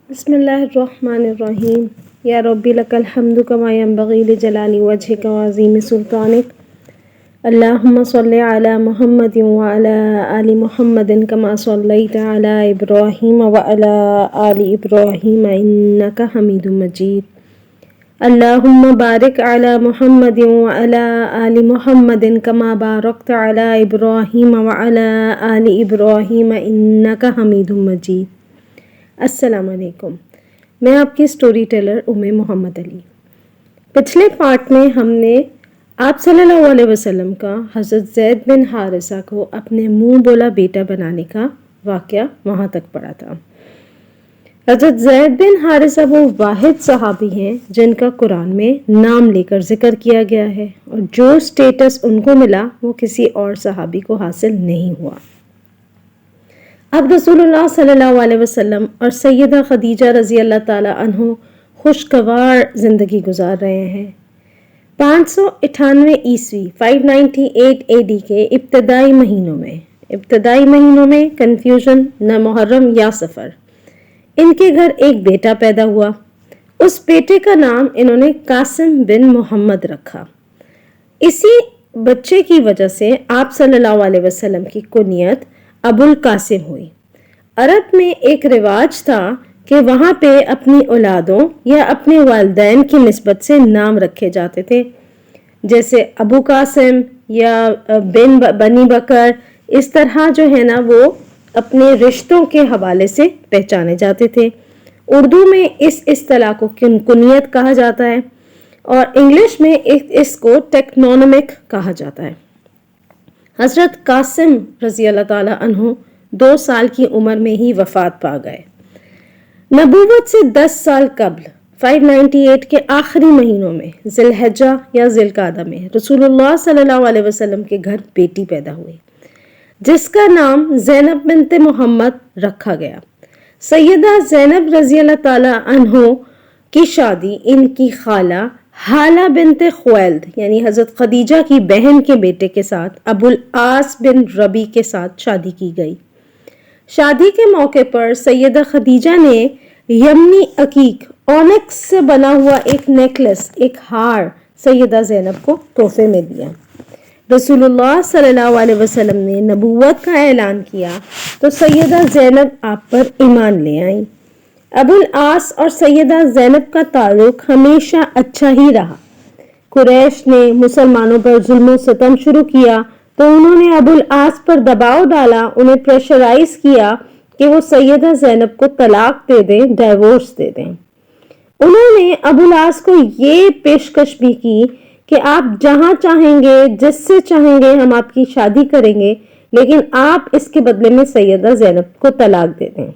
بسم اللہ الرحمن الرحیم یا ربی لک الحمد کما ینبغی لجلال وجهک وعظیم سلطانک اللہم صلی علی محمد وعلی آل محمد کما صلیت علی ابراہیم وعلی آل ابراہیم انک حمید مجید اللہم بارک علی محمد وعلی آل محمد کما بارکت علی ابراہیم وعلی آل ابراہیم انک حمید مجید۔ السلام علیکم، میں آپ کی سٹوری ٹیلر محمد علی۔ پچھلے پارٹ میں ہم نے آپ صلی اللہ علیہ وسلم کا حضرت زید بن حارثہ کو اپنے منہ بولا بیٹا بنانے کا واقعہ وہاں تک پڑھا تھا۔ حضرت زید بن حارثہ وہ واحد صحابی ہیں جن کا قرآن میں نام لے کر ذکر کیا گیا ہے، اور جو سٹیٹس ان کو ملا وہ کسی اور صحابی کو حاصل نہیں ہوا۔ اب رسول اللہ صلی اللہ علیہ وسلم اور سیدہ خدیجہ رضی اللہ تعالی عنہ خوشگوار زندگی گزار رہے ہیں۔ 598 عیسوی 598 AD کے ابتدائی مہینوں میں کنفیوژن نہ محرم یا سفر، ان کے گھر ایک بیٹا پیدا ہوا۔ اس بیٹے کا نام انہوں نے قاسم بن محمد رکھا۔ اسی بچے کی وجہ سے آپ صلی اللہ علیہ وسلم کی کنیت ابو القاسم ہوئی۔ عرب میں ایک رواج تھا کہ وہاں پہ اپنی اولادوں یا اپنے والدین کی نسبت سے نام رکھے جاتے تھے، جیسے ابو قاسم یا بنی بکر، اس طرح جو ہے نا وہ اپنے رشتوں کے حوالے سے پہچانے جاتے تھے۔ اردو میں اس اصطلاح کو کنیت کہا جاتا ہے، اور انگلش میں اس کو ٹیکنونمک کہا جاتا ہے۔ حضرت قاسم رضی اللہ تعالی عنہ 2 سال کی عمر میں ہی وفات پا گئے۔ نبوت سے 10 سال قبل 598 کے آخری مہینوں میں ذی الحجہ یا ذی القعدہ میں رسول اللہ صلی اللہ علیہ وسلم کے گھر بیٹی پیدا ہوئی، جس کا نام زینب بنت محمد رکھا گیا۔ سیدہ زینب رضی اللہ تعالی عنہ کی شادی ان کی خالہ حالہ بنت خویلد یعنی حضرت خدیجہ کی بہن کے بیٹے کے ساتھ ابو العاص بن ربی کے ساتھ شادی کی گئی۔ شادی کے موقع پر سیدہ خدیجہ نے یمنی عقیق اونکس سے بنا ہوا ایک نیکلس، ایک ہار سیدہ زینب کو تحفے میں دیا۔ رسول اللہ صلی اللہ علیہ وسلم نے نبوت کا اعلان کیا تو سیدہ زینب آپ پر ایمان لے آئیں۔ ابو العاص اور سیدہ زینب کا تعلق ہمیشہ اچھا ہی رہا۔ قریش نے مسلمانوں پر ظلم و ستم شروع کیا تو انہوں نے ابو العاص پر دباؤ ڈالا، انہیں پریشرائز کیا کہ وہ سیدہ زینب کو طلاق دے دیں، ڈائیورس دے دیں۔ انہوں نے ابو العاص کو یہ پیشکش بھی کی کہ آپ جہاں چاہیں گے، جس سے چاہیں گے ہم آپ کی شادی کریں گے، لیکن آپ اس کے بدلے میں سیدہ زینب کو طلاق دے دیں۔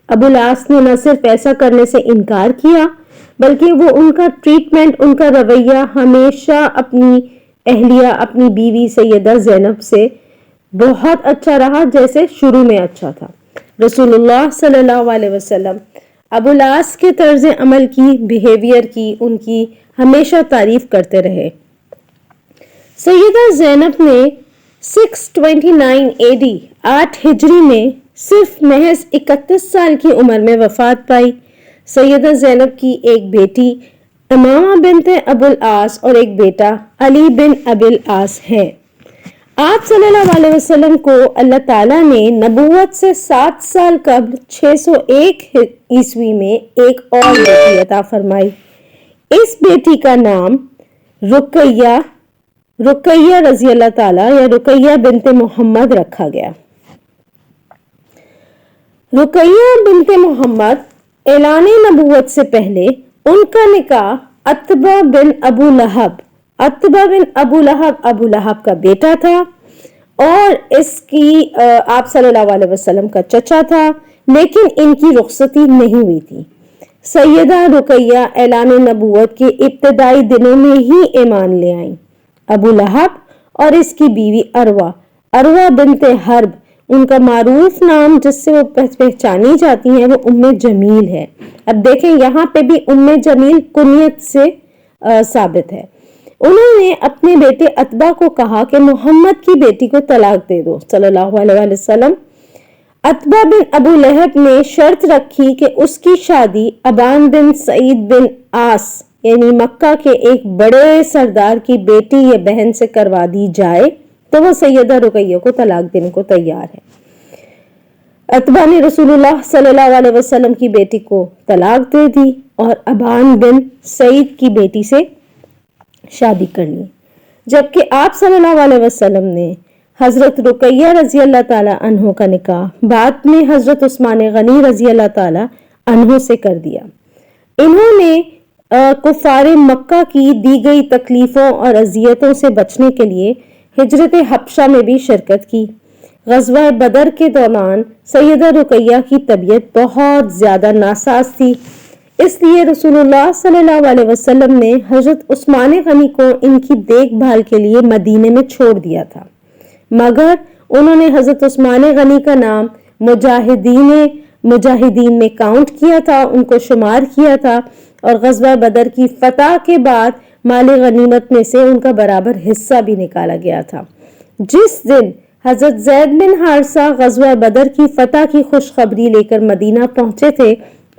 ابو العاص نے نہ صرف ایسا کرنے سے انکار کیا، بلکہ وہ ان کا ٹریٹمنٹ، ان کا رویہ ہمیشہ اپنی اہلیہ، اپنی بیوی سیدہ زینب سے بہت اچھا رہا، جیسے شروع میں اچھا تھا۔ رسول اللہ صلی اللہ علیہ وسلم ابو العاص کے طرز عمل کی، بیہیویئر کی، ان کی ہمیشہ تعریف کرتے رہے۔ سیدہ زینب نے 629 AD 8 ہجری میں صرف محض 31 سال کی عمر میں وفات پائی۔ سیدہ زینب کی ایک بیٹی امامہ بنت ابو العاص اور ایک بیٹا علی بن ابی العاص ہیں۔ آپ صلی اللہ علیہ وسلم کو اللہ تعالیٰ نے نبوت سے 7 سال قبل 601 عیسوی میں ایک اور بیٹی عطا فرمائی۔ اس بیٹی کا نام رقیہ رضی اللہ تعالیٰ یا رقیہ بنت محمد رکھا گیا۔ رقیہ بنت محمد اعلان نبوت سے پہلے ان کا نکاح عتبہ بن ابو لہب کا بیٹا تھا، اور اس کی آپ صلی اللہ علیہ وسلم کا چچا تھا، لیکن ان کی رخصتی نہیں ہوئی تھی۔ سیدہ رقیہ اعلان نبوت کے ابتدائی دنوں میں ہی ایمان لے آئیں۔ ابو لہب اور اس کی بیوی عروہ بنت حرب، ان کا معروف نام جس سے وہ پہچانی جاتی ہیں وہ ام جمیل ہے۔ اب دیکھیں یہاں پہ بھی ام جمیل کنیت سے ثابت ہے۔ انہوں نے اپنے بیٹے عتبہ کو کہا کہ محمد کی بیٹی کو طلاق دے دو۔ صلی اللہ علیہ وسلم عتبہ بن ابو لہب نے شرط رکھی کہ اس کی شادی ابان بن سعید بن آس یعنی مکہ کے ایک بڑے سردار کی بیٹی یا بہن سے کروا دی جائے تو وہ سیدہ رقیہ کو طلاق دینے کو تیار ہے۔ عتبہ نے رسول اللہ صلی اللہ علیہ وسلم کی بیٹی کو طلاق دے دی اور ابان بن سعید کی بیٹی سے شادی کر لی، جبکہ آپ صلی اللہ علیہ وسلم نے حضرت رقیہ رضی اللہ تعالی عنہ کا نکاح بعد میں حضرت عثمان غنی رضی اللہ تعالی عنہ سے کر دیا۔ انہوں نے کفار مکہ کی دی گئی تکلیفوں اور اذیتوں سے بچنے کے لیے ہجرت حبشہ میں بھی شرکت کی۔ غزوہ بدر کے دوران سیدہ رقیہ کی طبیعت بہت زیادہ ناساز تھی، اس لیے رسول اللہ صلی اللہ علیہ وسلم نے حضرت عثمان غنی کو ان کی دیکھ بھال کے لیے مدینے میں چھوڑ دیا تھا، مگر انہوں نے حضرت عثمان غنی کا نام مجاہدین میں کاؤنٹ کیا تھا، ان کو شمار کیا تھا، اور غزوہ بدر کی فتح کے بعد مال غنیمت میں سے ان کا برابر حصہ بھی نکالا گیا تھا۔ جس دن حضرت زید بن حارثہ غزوہ بدر کی فتح کی خوشخبری لے کر مدینہ پہنچے تھے،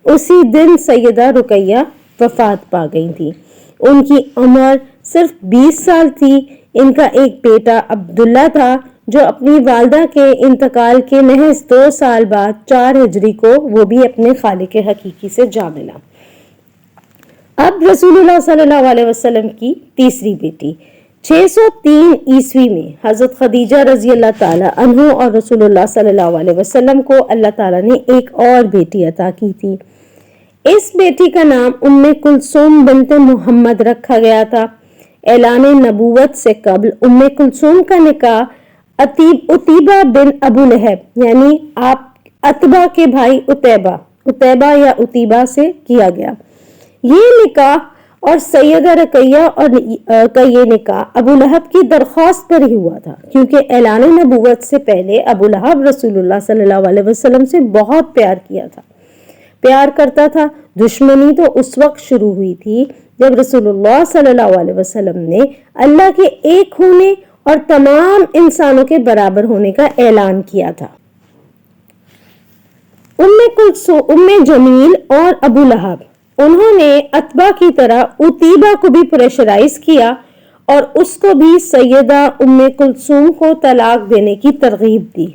اسی دن سیدہ رقیہ وفات پا گئی تھی۔ ان کی عمر صرف 20 سال تھی۔ ان کا ایک بیٹا عبداللہ تھا جو اپنی والدہ کے انتقال کے محض 2 سال بعد 4 ہجری کو وہ بھی اپنے خالق حقیقی سے جا ملا۔ اب رسول اللہ صلی اللہ علیہ وسلم کی تیسری بیٹی 603 عیسوی میں حضرت خدیجہ رضی اللہ تعالی عنہ اور رسول اللہ صلی اللہ علیہ وسلم کو اللہ تعالی نے ایک اور بیٹی عطا کی تھی۔ اس بیٹی کا نام ام کلثوم بنت محمد رکھا گیا تھا۔ اعلان نبوت سے قبل ام کلثوم کا نکاح عتیبہ بن ابو لہب یعنی آپ عتبہ کے بھائی عتیبہ یا عتیبہ سے کیا گیا۔ یہ نکاح اور سیدہ رقیہ کا یہ نکاح ابو لہب کی درخواست پر ہی ہوا تھا، کیونکہ اعلان نبوت سے پہلے ابو لہب رسول اللہ صلی اللہ علیہ وسلم سے بہت پیار کرتا تھا۔ دشمنی تو اس وقت شروع ہوئی تھی جب رسول اللہ صلی اللہ علیہ وسلم نے اللہ کے ایک ہونے اور تمام انسانوں کے برابر ہونے کا اعلان کیا تھا۔ ام جمیل اور ابو لہب انہوں نے عتبہ کی طرح عتیبہ کو بھی پریشرائز کیا اور اس کو بھی سیدہ ام کلثوم کو طلاق دینے کی ترغیب دی۔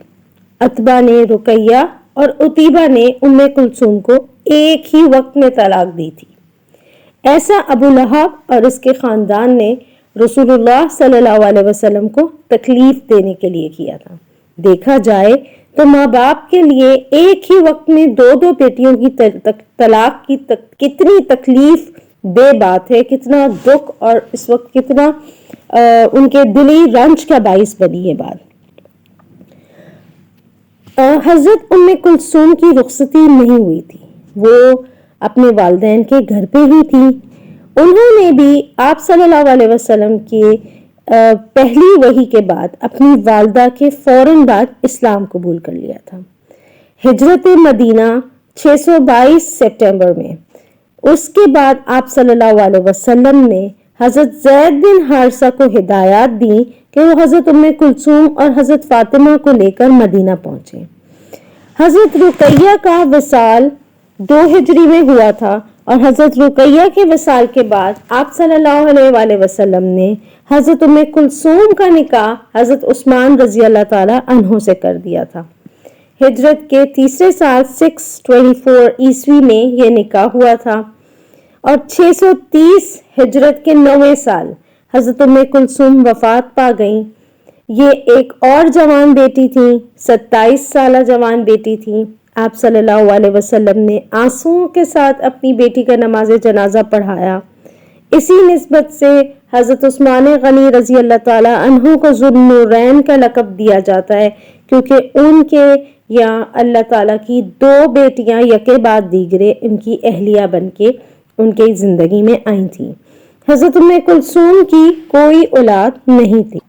عتبہ نے رقیہ اور عتیبہ نے ام کلثوم کو ایک ہی وقت میں طلاق دی تھی۔ ایسا ابو لہب اور اس کے خاندان نے رسول اللہ صلی اللہ علیہ وسلم کو تکلیف دینے کے لیے کیا تھا۔ دیکھا جائے تو ماں باپ کے لیے ایک ہی وقت میں 2 بیٹیوں کی طلاق کی کتنی تکلیف بے بات ہے، کتنا دکھ اور اس وقت کتنا ان کے دلی رنج کا باعث بنی ہے بات۔ حضرت ام کلثوم کی رخصتی نہیں ہوئی تھی، وہ اپنے والدین کے گھر پہ ہی تھی۔ انہوں نے بھی آپ صلی اللہ علیہ وسلم کے پہلی وحی کے بعد اپنی والدہ کے فوراً بعد اسلام قبول کر لیا تھا۔ ہجرت مدینہ 622 سپٹمبر میں، اس کے بعد آپ صلی اللہ علیہ وسلم نے حضرت زید بن حارثہ کو ہدایات دی کہ وہ حضرت ام کلثوم اور حضرت فاطمہ کو لے کر مدینہ پہنچے۔ حضرت رقیہ کا وصال 2 ہجری میں ہوا تھا اور حضرت رقیہ کے وصال کے بعد آپ صلی اللہ علیہ وآلہ وسلم نے حضرت ام کلثوم کا نکاح حضرت عثمان رضی اللہ تعالی عنہ سے کر دیا تھا۔ ہجرت کے تیسرے سال 624 عیسوی میں یہ نکاح ہوا تھا اور 630 ہجرت کے 9ویں سال حضرت ام کلثوم وفات پا گئیں۔ یہ ایک اور جوان بیٹی تھی، 27 سالہ جوان بیٹی تھی۔ آپ صلی اللہ علیہ وسلم نے آنسوؤں کے ساتھ اپنی بیٹی کا نماز جنازہ پڑھایا۔ اسی نسبت سے حضرت عثمان غنی رضی اللہ تعالی عنہ کو ذوالنورین کا لقب دیا جاتا ہے، کیونکہ ان کے یہاں اللہ تعالیٰ کی 2 بیٹیاں یکے بعد دیگرے ان کی اہلیہ بن کے ان کی زندگی میں آئی تھیں۔ حضرت ام کلثوم کی کوئی اولاد نہیں تھی۔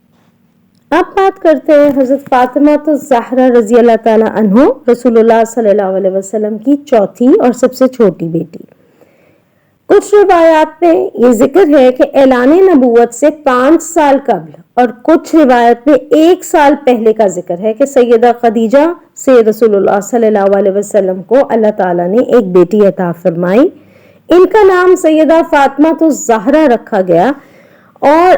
اب بات کرتے ہیں حضرت فاطمہ الزہرا رضی اللہ تعالی عنہ، رسول اللہ صلی اللہ علیہ وسلم کی چوتھی اور سب سے چھوٹی بیٹی۔ کچھ روایات میں یہ ذکر ہے کہ اعلان نبوت سے 5 سال قبل اور کچھ روایت میں 1 سال پہلے کا ذکر ہے کہ سیدہ خدیجہ سے رسول اللہ صلی اللہ علیہ وسلم کو اللہ تعالیٰ نے ایک بیٹی عطا فرمائی. ان کا نام سیدہ فاطمہ الزہرا رکھا گیا، اور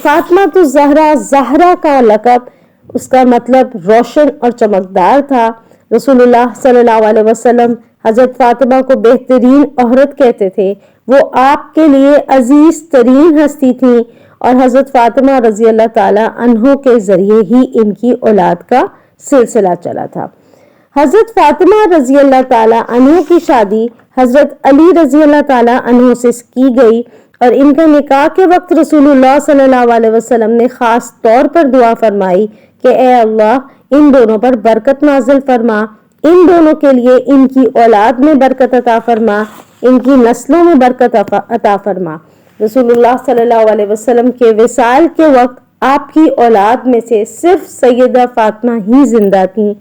فاطمہ الزہرا، زہرا کا لقب، اس کا مطلب روشن اور چمکدار تھا. رسول اللہ صلی اللہ علیہ وسلم حضرت فاطمہ کو بہترین عورت کہتے تھے. وہ آپ کے لیے عزیز ترین ہستی تھیں، اور حضرت فاطمہ رضی اللہ تعالی عنہ کے ذریعے ہی ان کی اولاد کا سلسلہ چلا تھا. حضرت فاطمہ رضی اللہ تعالی عنہ کی شادی حضرت علی رضی اللہ تعالی عنہ سے کی گئی، اور ان کا نکاح کے وقت رسول اللہ صلی اللہ علیہ وسلم نے خاص طور پر دعا فرمائی کہ اے اللہ ان دونوں پر برکت نازل فرما، ان دونوں کے لیے ان کی اولاد میں برکت عطا فرما، ان کی نسلوں میں برکت عطا فرما. رسول اللہ صلی اللہ علیہ وسلم کے وصال کے وقت آپ کی اولاد میں سے صرف سیدہ فاطمہ ہی زندہ تھیں،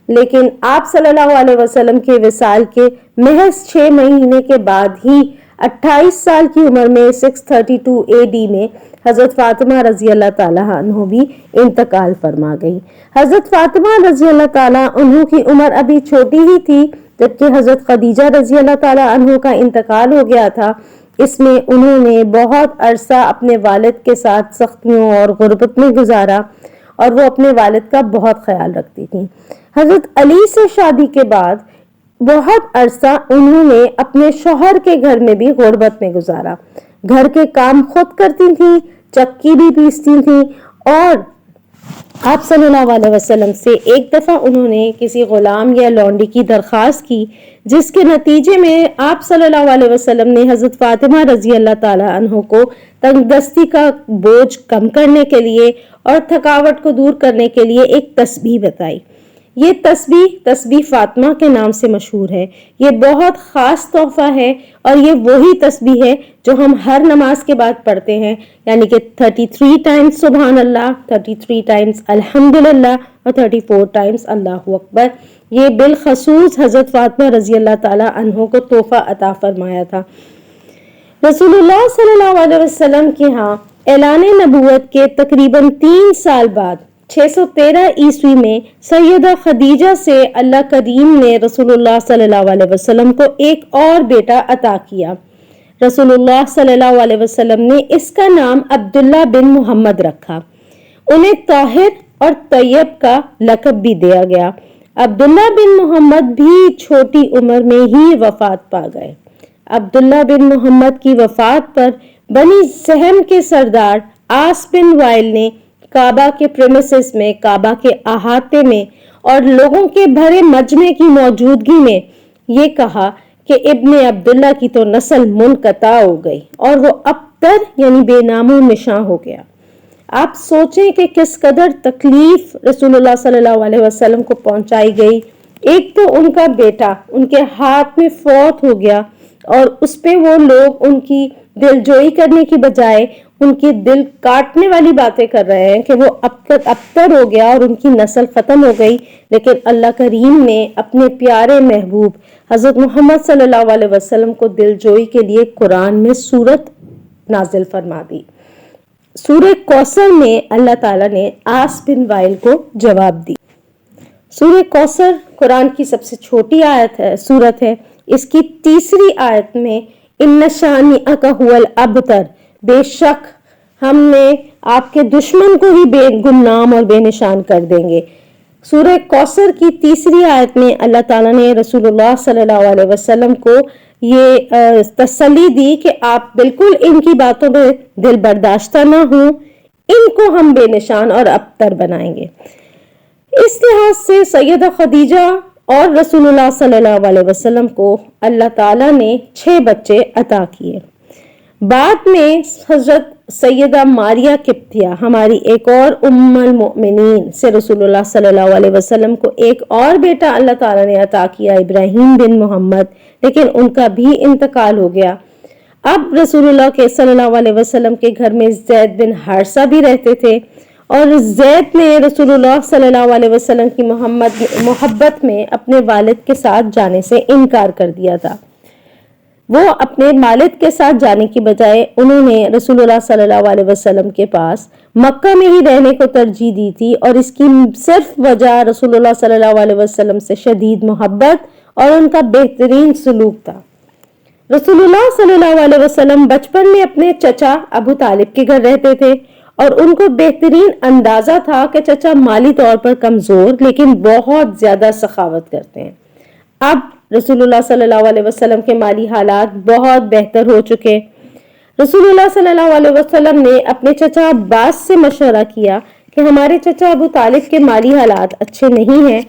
لیکن آپ صلی اللہ علیہ وسلم کے وصال کے محض 6 مہینے کے بعد ہی 28 سال کی عمر میں 632 AD میں حضرت فاطمہ رضی اللہ تعالیٰ عنہ بھی انتقال فرما گئی. حضرت فاطمہ رضی اللہ تعالیٰ عنہ کی عمر ابھی چھوٹی ہی تھی جبکہ حضرت خدیجہ رضی اللہ تعالیٰ عنہ کا انتقال ہو گیا تھا. اس میں انہوں نے بہت عرصہ اپنے والد کے ساتھ سختیوں اور غربت میں گزارا، اور وہ اپنے والد کا بہت خیال رکھتی تھیں. حضرت علی سے شادی کے بعد بہت عرصہ انہوں نے اپنے شوہر کے گھر میں بھی غربت میں گزارا. گھر کے کام خود کرتی تھیں، چکی بھی پیستی تھیں، اور آپ صلی اللہ علیہ وسلم سے ایک دفعہ انہوں نے کسی غلام یا لونڈی کی درخواست کی، جس کے نتیجے میں آپ صلی اللہ علیہ وسلم نے حضرت فاطمہ رضی اللہ تعالی عنہ کو تنگ دستی کا بوجھ کم کرنے کے لیے اور تھکاوٹ کو دور کرنے کے لیے ایک تسبیح بتائی. یہ تسبیح فاطمہ کے نام سے مشہور ہے. یہ بہت خاص تحفہ ہے، اور یہ وہی تسبیح ہے جو ہم ہر نماز کے بعد پڑھتے ہیں، یعنی کہ 33 ٹائمز سبحان اللہ، 33 ٹائمز الحمدللہ، اور 34 ٹائمز اللہ اکبر. یہ بالخصوص حضرت فاطمہ رضی اللہ تعالی عنہ کو تحفہ عطا فرمایا تھا. رسول اللہ صلی اللہ علیہ وسلم کے ہاں اعلان نبوت کے تقریباً 3 سال بعد 613 عیسوی میں سیدہ خدیجہ سے اللہ کریم نے رسول اللہ صلی اللہ علیہ وسلم کو ایک اور بیٹا عطا کیا. رسول اللہ صلی اللہ علیہ وسلم نے اس کا نام عبداللہ بن محمد رکھا. انہیں طاہر اور طیب کا لقب بھی دیا گیا. عبداللہ بن محمد بھی چھوٹی عمر میں ہی وفات پا گئے. عبداللہ بن محمد کی وفات پر بنی سہم کے سردار آس بن وائل نے کعبہ کے پریمیسز میں، کعبہ کے احاطے میں اور لوگوں کے بھرے مجمع کی موجودگی میں یہ کہا کہ ابن عبداللہ کی تو نسل منقطع ہو گئی اور وہ ابتر یعنی بے نام و نشاں ہو گیا. آپ سوچیں کہ کس قدر تکلیف رسول اللہ صلی اللہ علیہ وسلم کو پہنچائی گئی. ایک تو ان کا بیٹا ان کے ہاتھ میں فوت ہو گیا، اور اس پہ وہ لوگ ان کی دل جوئی کرنے کی بجائے ان کی دل کاٹنے والی باتیں کر رہے ہیں کہ وہ ابتر ہو گیا اور ان کی نسل ختم ہو گئی. لیکن اللہ کریم نے اپنے پیارے محبوب حضرت محمد صلی اللہ علیہ وسلم کو دل جوئی کے لیے قرآن میں سورت نازل فرما دی. سورہ کوثر میں اللہ تعالیٰ نے آس بن وائل کو جواب دی. سورہ کوثر قرآن کی سب سے چھوٹی سورت ہے. اس کی 3 آیت میں ان شانئک ھو الابتر، بے شک ہم نے آپ کے دشمن کو ہی بے گمنام اور بے نشان کر دیں گے. سورہ کوثر کی 3 آیت میں اللہ تعالیٰ نے رسول اللہ صلی اللہ علیہ وسلم کو یہ تسلی دی کہ آپ بالکل ان کی باتوں میں دل برداشتہ نہ ہوں، ان کو ہم بے نشان اور ابتر بنائیں گے. اس لحاظ سے سیدہ خدیجہ اور رسول اللہ صلی اللہ علیہ وسلم کو اللہ تعالیٰ نے 6 بچے عطا کیے. بعد میں حضرت سیدہ ماریہ قبطیہ ہماری ایک اور ام المؤمنین سے رسول اللہ صلی اللہ علیہ وسلم کو ایک اور بیٹا اللہ تعالیٰ نے عطا کیا، ابراہیم بن محمد، لیکن ان کا بھی انتقال ہو گیا. اب رسول اللہ کے صلی اللہ علیہ وسلم کے گھر میں زید بن حارثہ بھی رہتے تھے، اور زید نے رسول اللہ صلی اللہ علیہ وسلم کی محبت میں اپنے والد کے ساتھ جانے سے انکار کر دیا تھا. وہ اپنے والد کے ساتھ جانے کی بجائے انہوں نے رسول اللہ صلی اللہ علیہ وسلم کے پاس مکہ میں ہی رہنے کو ترجیح دی تھی، اور اس کی صرف وجہ رسول اللہ صلی اللہ علیہ وسلم سے شدید محبت اور ان کا بہترین سلوک تھا۔ رسول اللہ صلی اللہ علیہ وسلم بچپن میں اپنے چچا ابو طالب کے گھر رہتے تھے، اور ان کو بہترین اندازہ تھا کہ چچا مالی طور پر کمزور لیکن بہت زیادہ سخاوت کرتے ہیں۔ اب رسول اللہ صلی اللہ علیہ وسلم کے مالی حالات بہت بہتر ہو چکے۔ رسول اللہ صلی اللہ علیہ وسلم نے اپنے چچا عباس سے مشورہ کیا کہ ہمارے چچا ابو طالب کے مالی حالات اچھے نہیں ہیں،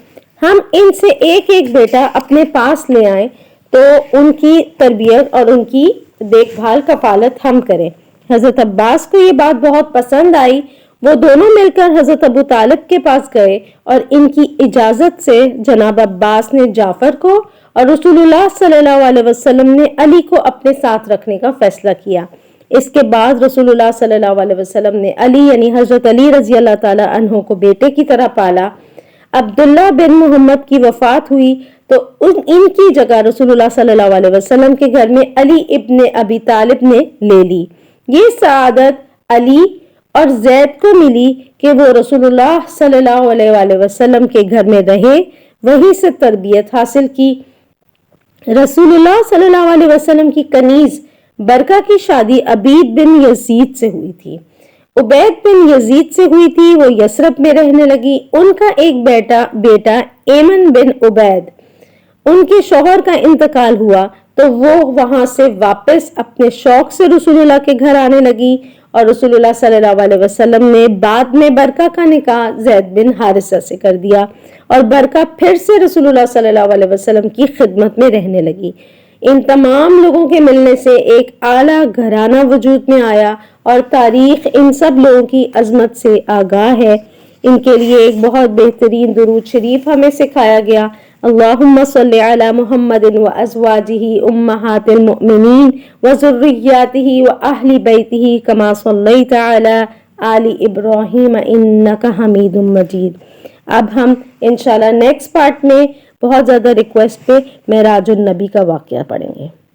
ہم ان سے ایک ایک بیٹا اپنے پاس لے آئیں تو ان کی تربیت اور ان کی دیکھ بھال کفالت ہم کریں۔ حضرت عباس کو یہ بات بہت پسند آئی، وہ دونوں مل کر حضرت ابو طالب کے پاس گئے، اور ان کی اجازت سے جناب عباس نے جعفر کو اور رسول اللہ صلی اللہ علیہ وسلم نے علی کو اپنے ساتھ رکھنے کا فیصلہ کیا۔ اس کے بعد رسول اللہ صلی اللہ علیہ وسلم نے علی یعنی حضرت علی رضی اللہ تعالی عنہ کو بیٹے کی طرح پالا۔ عبداللہ بن محمد کی وفات ہوئی تو ان کی جگہ رسول اللہ صلی اللہ علیہ وسلم کے گھر میں علی ابن ابی طالب نے لے لی۔ یہ سعادت علی اور زید کو ملی کہ وہ رسول اللہ صلی اللہ علیہ وسلم کے گھر میں رہے، وہیں سے تربیت حاصل کی۔ رسول اللہ صلی اللہ علیہ وسلم کی کنیز برکہ کی شادی عبید بن یزید سے ہوئی تھی۔ عبید بن یزید سے ہوئی تھی، وہ یثرب میں رہنے لگی۔ ان کا ایک بیٹا ایمن بن عبید، ان کے شوہر کا انتقال ہوا تو وہ وہاں سے واپس اپنے شوق سے رسول اللہ کے گھر آنے لگی، اور رسول اللہ صلی اللہ علیہ وسلم نے بعد میں برکہ کا نکاح زید بن حارثہ سے کر دیا، اور برکہ پھر سے رسول اللہ صلی اللہ علیہ وسلم کی خدمت میں رہنے لگی۔ ان تمام لوگوں کے ملنے سے ایک اعلیٰ گھرانہ وجود میں آیا، اور تاریخ ان سب لوگوں کی عظمت سے آگاہ ہے۔ ان کے لیے ایک بہت بہترین درود شریف ہمیں سکھایا گیا۔ اللہم صلی علی محمد وازواجہ امہات المؤمنین وذریاتہ واہل بیتہ کما صلیت علی آل ابراہیم انک حمید مجید۔ اب ہم انشاءاللہ نیکسٹ پارٹ میں بہت زیادہ ریکویسٹ پہ معراج النبی کا واقعہ پڑھیں گے۔